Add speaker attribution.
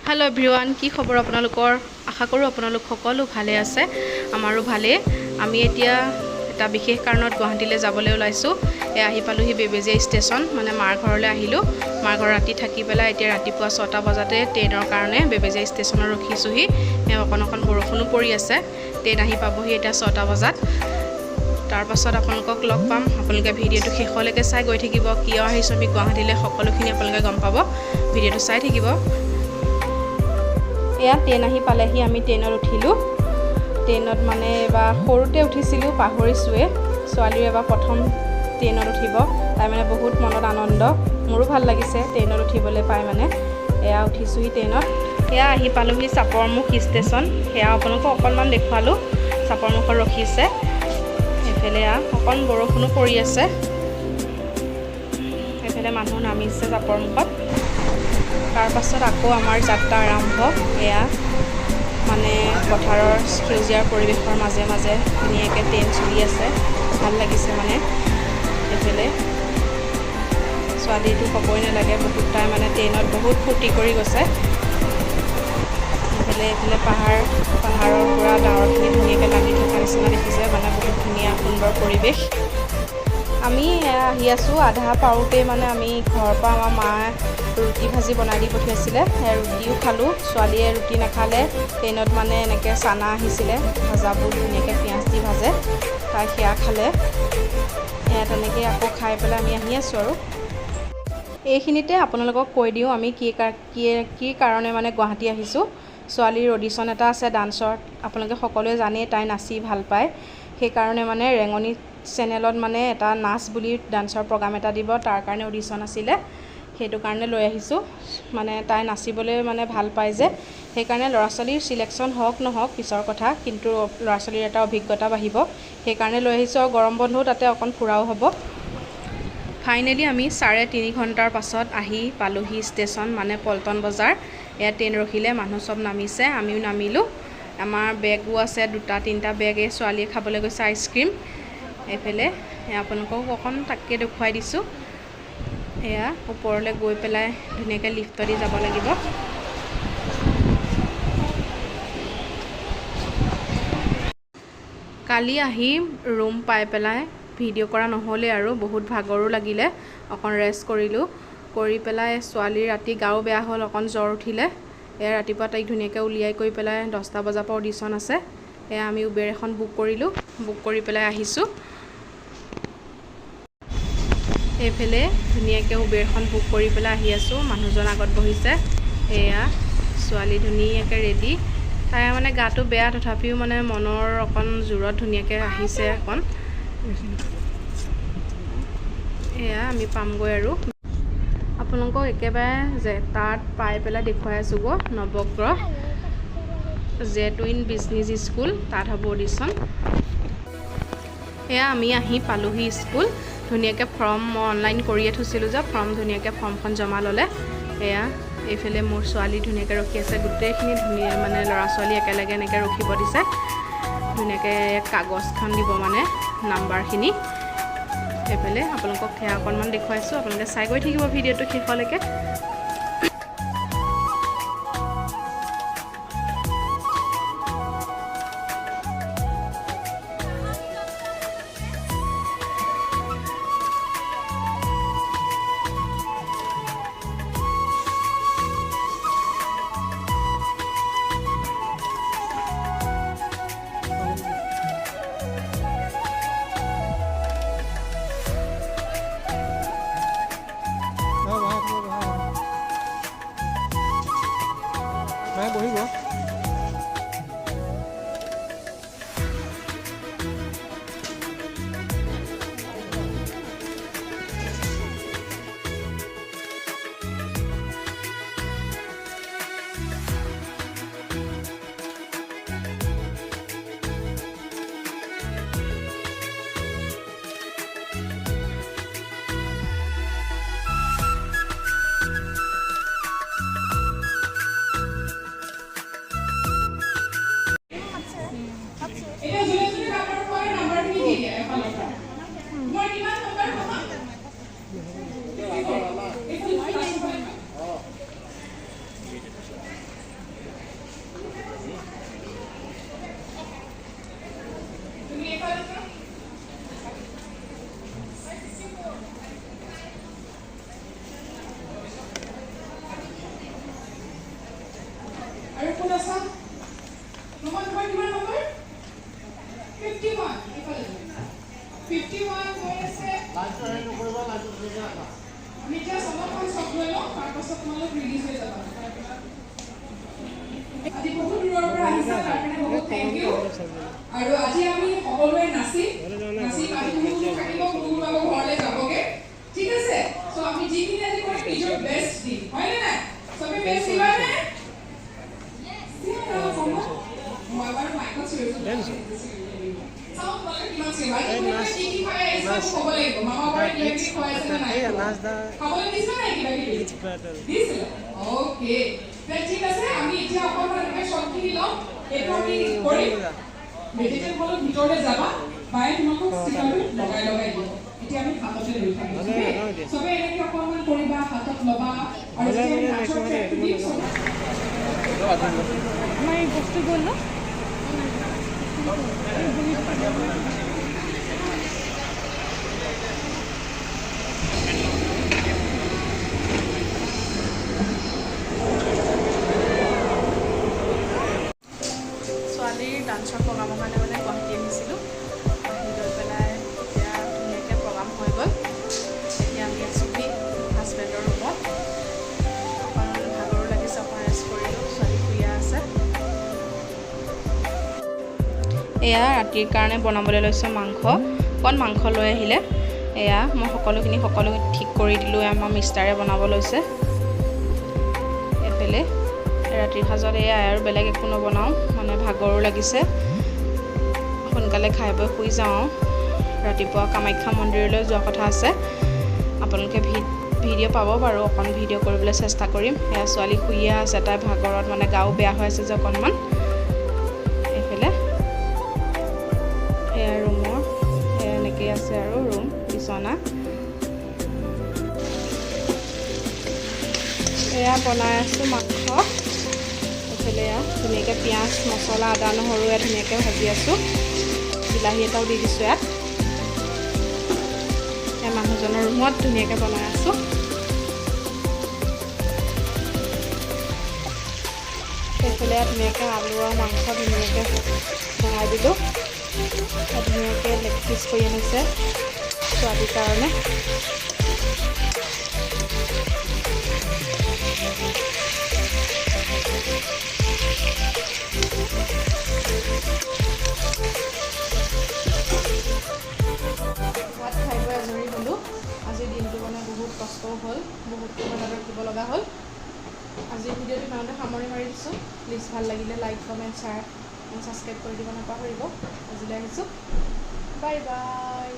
Speaker 1: hello everyone की खबर आपनालोकर आशा करूँ आपनालोक सकलो भाले आछे आमारो भाले आमी एतिया एटा विशेष कारणत गुवाहाटीले जाबले ओलाइছো ए आहि पालोहि बेबेजिया स्टेशन माने मार घरले आहिलो मार घर राति थाकी पेला एतिया रातिपुवा 6टा बजाते ट्रेনৰ কাৰণে बेबेजिया स्टेशনত रखिছোহি অকন অকন বৰষুণো পৰি আছে ট্ৰেইন আহি পাবহি এটা 6টা বজাত তাৰ পাছত আপোনালোকক লগ পাম আপোনালোকে ভিডিওটো শেষলৈকে চাই গৈ থাকিব কিয় আহিছো আমি গুৱাহাটীলে সকলোখিনি আপোনালোকে গম পাব ভিডিওটো চাই থাকিব এয়া ট্ৰেইন আহি পালেহি আমি ট্ৰেইনত উঠিলো ট্ৰেইনত মানে এবাৰ সৰুতে উঠিছিলো পাহৰিছোৱে ছোৱালীৰ এবাৰ প্ৰথম ট্ৰেইনত উঠিব তাই মানে বহুত মনত আনন্দ মোৰো ভাল লাগিছে ট্ৰেইনত উঠিবলৈ পাই মানে এয়া উঠিছোহি ট্ৰেইনত এয়া আহি পালোহি চাপৰমুখ ষ্টেচন এয়া আপোনালোকক অকণমান দেখুৱালো চাপৰমুখত ৰখিছে এফালে অকণ বৰষুণো পৰি আছে এফালে মানুহ নামিছে চাপৰমুখত তাৰ পাছত আকৌ আমাৰ যাত্ৰা আৰম্ভ এয়া মানে পথাৰৰ সেউজীয়াৰ পৰিৱেশৰ মাজে মাজে ধুনীয়াকৈ ট্ৰেইন চলি আছে ভাল লাগিছে মানে এফালে ছোৱালীটো ক'বই নালাগে বহুত তাই মানে ট্ৰেইনত বহুত ফূৰ্তি কৰি গৈছে এফালে পাহাৰৰ পৰা ডাৱৰখিনি ধুনীয়াকৈ লাগি থকা নিচিনা দেখিছে মানে বহুত ধুনীয়া সুন্দৰ পৰিৱেশ আমি আহি আছোঁ আধা পাওঁতে মানে আমি ঘৰৰ পৰা আমাৰ মায়ে ৰুটি ভাজি বনাই দি পঠিয়াইছিলে ৰুটিও খালোঁ ছোৱালীয়ে ৰুটি নাখালে ট্ৰেইনত মানে এনেকৈ চানা আহিছিলে ভাজাবোৰ ধুনীয়াকৈ পিঁয়াজ দি ভাজে তাই সেয়া খালে এয়া তেনেকৈ আকৌ খাই পেলাই আমি আহি আছোঁ আৰু এইখিনিতে আপোনালোকক কৈ দিওঁ আমি কি কাৰণে মানে গুৱাহাটী আহিছোঁ ছোৱালীৰ অডিশ্যন এটা আছে ডান্সৰ আপোনালোকে সকলোৱে জানেই তাই নাচি ভাল পায় সেইকাৰণে মানে ৰেঙনি চেনেলত মানে এটা নাচ বুলি ডান্সৰ প্ৰগ্ৰাম এটা দিব তাৰ কাৰণে অডিশ্যন আছিলে সেইটো কাৰণে লৈ আহিছোঁ মানে তাই নাচিবলৈ মানে ভাল পায় যে সেইকাৰণে ল'ৰা ছোৱালীৰ সিলেকশ্যন হওক নহওক পিছৰ কথা কিন্তু ল'ৰা ছোৱালীৰ এটা অভিজ্ঞতা বাঢ়িব সেইকাৰণে লৈ আহিছোঁ আৰু গৰম বন্ধও তাতে অকণ ফুৰাও হ'ব ফাইনেলি আমি 3.5 ঘণ্টাৰ পাছত আহি পালোহি ষ্টেচন মানে পল্টন বজাৰ এয়া ট্ৰেইন ৰখিলে মানুহ সব নামিছে আমিও নামিলোঁ আমাৰ বেগো আছে 2-3টা বেগ এই ছোৱালীয়ে খাবলৈ গৈছে আইচক্ৰীম এফালে আপোনালোকক অকণ তাকে দেখুৱাই দিছোঁ এয়া ওপৰলৈ গৈ পেলাই ধুনীয়াকৈ লিফ্ট দি যাব লাগিব কালি আহি ৰুম পাই পেলাই ভিডিঅ' কৰা নহ'লে আৰু বহুত ভাগৰো লাগিলে অকণ ৰেষ্ট কৰিলোঁ কৰি পেলাই ছোৱালীৰ ৰাতি গাও বেয়া হ'ল অকণ জ্বৰ উঠিলে এয়া ৰাতিপুৱা তাইক ধুনীয়াকৈ উলিয়াই কৰি পেলাই 10টা বজাৰ পৰা অডিশ্যন আছে এয়া আমি উবেৰ এখন বুক কৰিলোঁ বুক কৰি পেলাই আহিছোঁ এইফালে ধুনীয়াকৈ উবেৰখন বুক কৰি পেলাই আহি আছোঁ মানুহজন আগত বহিছে এয়া ছোৱালী ধুনীয়াকৈ ৰেডি তাই মানে গাটো বেয়া তথাপিও মানে মনৰ অকণ জোৰত ধুনীয়াকৈ আহিছে অকণ এয়া আমি পামগৈ আৰু আপোনালোকক একেবাৰে যে তাত পাই পেলাই দেখুৱাই আছোঁ গৈ নৱগ্ৰহ জেটুইন বিজনেছ স্কুল তাত হ'ব অডিশ্যন এয়া আমি আহি পালোহি স্কুল ধুনীয়াকৈ ফৰ্ম মই অনলাইন কৰিয়ে থৈছিলোঁ যে ধুনীয়াকৈ ফৰ্মখন জমা ল'লে এয়া এইফালে মোৰ ছোৱালী ধুনীয়াকৈ ৰখি আছে গোটেইখিনি ধুনীয়া মানে ল'ৰা ছোৱালী একেলগে এনেকৈ ৰখিব দিছে ধুনীয়াকৈ কাগজখন দিব মানে নাম্বাৰখিনি এইফালে আপোনালোকক সেয়া অকণমান দেখুৱাইছোঁ আপোনালোকে চাই গৈ থাকিব ভিডিঅ'টো শেষলৈকে
Speaker 2: বহিব
Speaker 3: আৰু আজি আমি সকলোৱে নাচি বাহিনীসমূহ থাকিব গুৰু বাবা ঘৰলৈ যাবগে ঠিক আছে সো আমি যিখিনি আজি কৰিম নিজৰ বেষ্ট দিম হয় নে নাই সবে বেষ্ট দিবা নে মই বাৰু মাইকত চিৰিয়াছ চাউণ্ড বলে কিমান চিৰিয়াছ কি কি খাই আহিছে ক'ব লাগিব মামা ঘৰে কি কি খুৱাইছে নাই খাবলৈ দিছে নাই কিবা কিবি দিছে ওকে ঠিক আছে আমি এতিয়া অকণমান শক্তি লওঁ এইটো আমি কৰিম মেডিটেল হলৰ ভিতৰলৈ যাবা বাই তোমাক ষ্টিকাৰটো লগাই দিব এতিয়া আমি হাততে লৈ থাকিম সবে এনেকৈ অকণমান কৰিবা হাতত ল'বা আৰু যেতিয়া নাচৰ ট্ৰেকটো দিম
Speaker 1: আমাৰ এই বস্তু গ'ল ন ছোৱালীৰ ডান্সৰ প্ৰগ্ৰামৰ কাৰণে মানে গুৱাহাটী আহিছিলোঁ আহি লৈ পেলাই এতিয়া ধুনীয়াকৈ প্ৰগ্ৰাম হৈ গ'ল এতিয়া আমি আছোঁ হাজবেণ্ডৰ ৰুমত অকণমান ভাগৰো লাগিছে অকণ ৰেষ্ট কৰিলোঁ ছোৱালী শুই আছে এয়া ৰাতিৰ কাৰণে বনাবলৈ লৈছোঁ মাংস অকণ মাংস লৈ আহিলে এয়া মই সকলো ঠিক কৰি দিলোঁ আমাৰ মিষ্টাৰে বনাব লৈছে এইফালে ৰাতিৰ সাজত এয়াই আৰু বেলেগ একো নবনাওঁ মানে ভাগৰো লাগিছে সোনকালে খাই বৈ শুই যাওঁ ৰাতিপুৱা কামাখ্যা মন্দিৰলৈ যোৱা কথা আছে আপোনালোকে ভিডিঅ' পাব বাৰু অকণ ভিডিঅ' কৰিবলৈ চেষ্টা কৰিম এয়া ছোৱালী শুইয়ে আছে তাই ভাগৰত মানে গাও বেয়া হৈ আছে যে অকণমান এইফালে এয়া ৰুমৰ এনেকৈ আছে আৰু ৰুম বিচনা এয়া বনাই আছোঁ মাংস এইফালে ধুনীয়াকৈ পিঁয়াজ মছলা আদা নহৰুৱে ধুনীয়াকৈ ভাজি আছোঁ বিলাহী এটাও দি দিছোঁ ইয়াত এই মানুহজনৰ ৰুমত ধুনীয়াকৈ বনাই আছোঁ সেইফালে ধুনীয়াকৈ আলু আৰু মাংস ধুনীয়াকৈ বনাই দিলোঁ ধুনীয়াকৈ লেগ পিচ কৰি আনিছে ছোৱালীৰ কাৰণে ভাত খাই বৈ আজৰি হ'লোঁ আজিৰ দিনটো মানে বহুত কষ্টও হ'ল বহুত সময় ৰখিব লগা হ'ল আজিৰ ভিডিঅ'টো ইমানতে সামৰি মাৰি দিছোঁ প্লিজ ভাল লাগিলে লাইক কমেণ্ট শ্বেয়াৰ ছাবস্ক্ৰাইব কৰি দিব নাপাহৰিব আজিলৈ আহিছোঁ বাই বাই